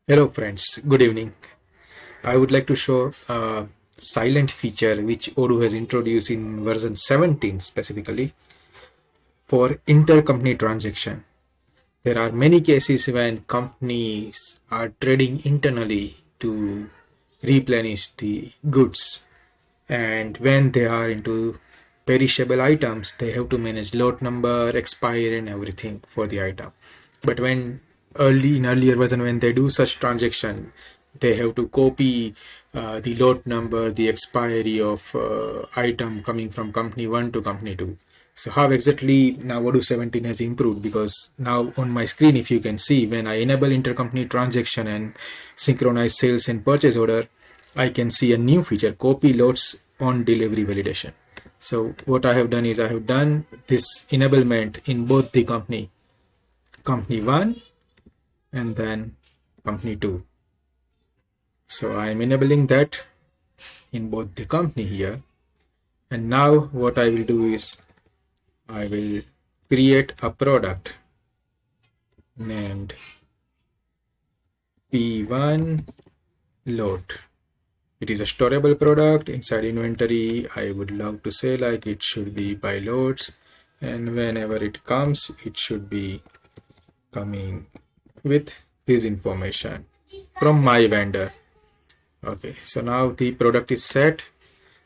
Hello friends, good evening. I would like to show a silent feature which Odoo has introduced in version 17 specifically for intercompany transaction. There are many cases when companies are trading internally to replenish the goods, and when they are into perishable items they have to manage lot number, expiry and everything for the item. But when earlier version, when they do such transaction, they have to copy the lot number, the expiry of item coming from company 1 to company 2. So how exactly now Odoo 17 has improved, because now on my screen, if you can see, when I enable intercompany transaction and synchronize sales and purchase order, I can see a new feature, copy lots on delivery validation. So what I have done is I have done this enablement in both the company 1 and then company 2. So I am enabling that in both the company here. And now what I will do is I will create a product named P1 load. It is a storable product inside inventory. I would love to say like it should be by loads, and whenever it comes it should be coming with this information from my vendor. Okay, so now the product is set.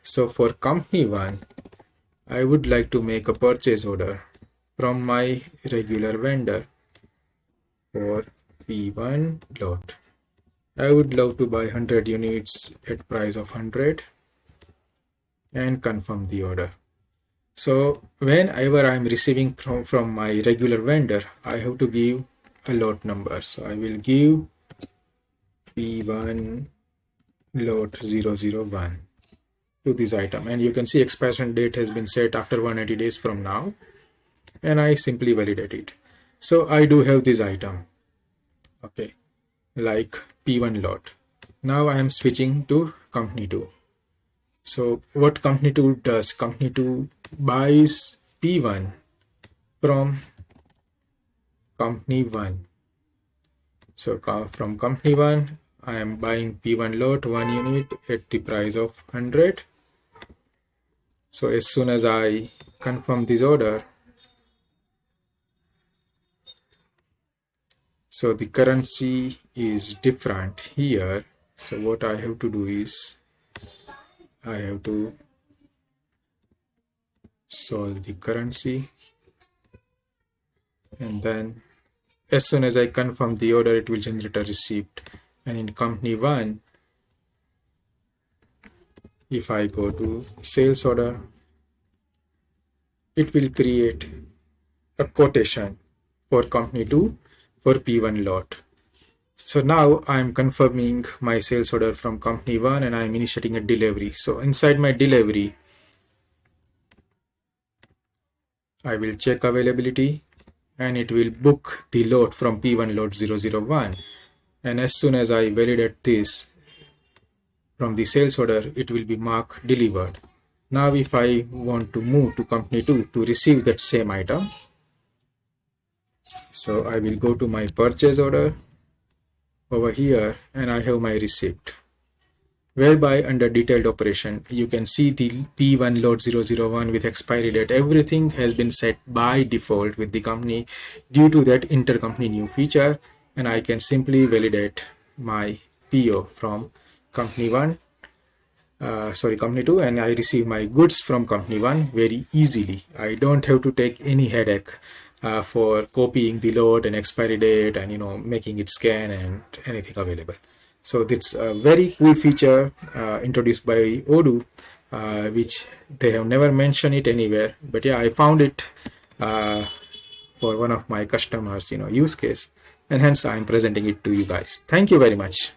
So for company 1, I would like to make a purchase order from my regular vendor for P1 lot. I would love to buy 100 units at price of 100 and confirm the order. So whenever I am receiving from my regular vendor, I have to give a lot number. So I will give P1 lot 001 to this item, and you can see expiration date has been set after 180 days from now, and I simply validate it. So I do have this item, okay, like P1 lot. Now I am switching to company 2. So what company 2 does, company 2 buys P1 from company 1. So from company 1 I am buying P1 lot 1 unit at the price of 100. So as soon as I confirm this order, so the currency is different here. So what I have to do is I have to solve the currency, and then as soon as I confirm the order, it will generate a receipt. And in company 1, if I go to sales order, it will create a quotation for company 2 for P1 lot. So now I'm confirming my sales order from company 1 and I'm initiating a delivery. So inside my delivery, I will check availability and it will book the lot from P1 lot 001. And as soon as I validate this from the sales order, it will be marked delivered. Now if I want to move to company 2 to receive that same item, so I will go to my purchase order over here and I have my receipt, whereby under detailed operation you can see the P1 lot 001 with expiry date. Everything has been set by default with the company due to that intercompany new feature, and I can simply validate my PO from company 1 company 2, and I receive my goods from company 1 very easily. I don't have to take any headache for copying the load and expiry date and making it scan and anything available. So it's a very cool feature introduced by Odoo, which they have never mentioned it anywhere. But yeah, I found it for one of my customers use case, and hence I'm presenting it to you guys. Thank you very much.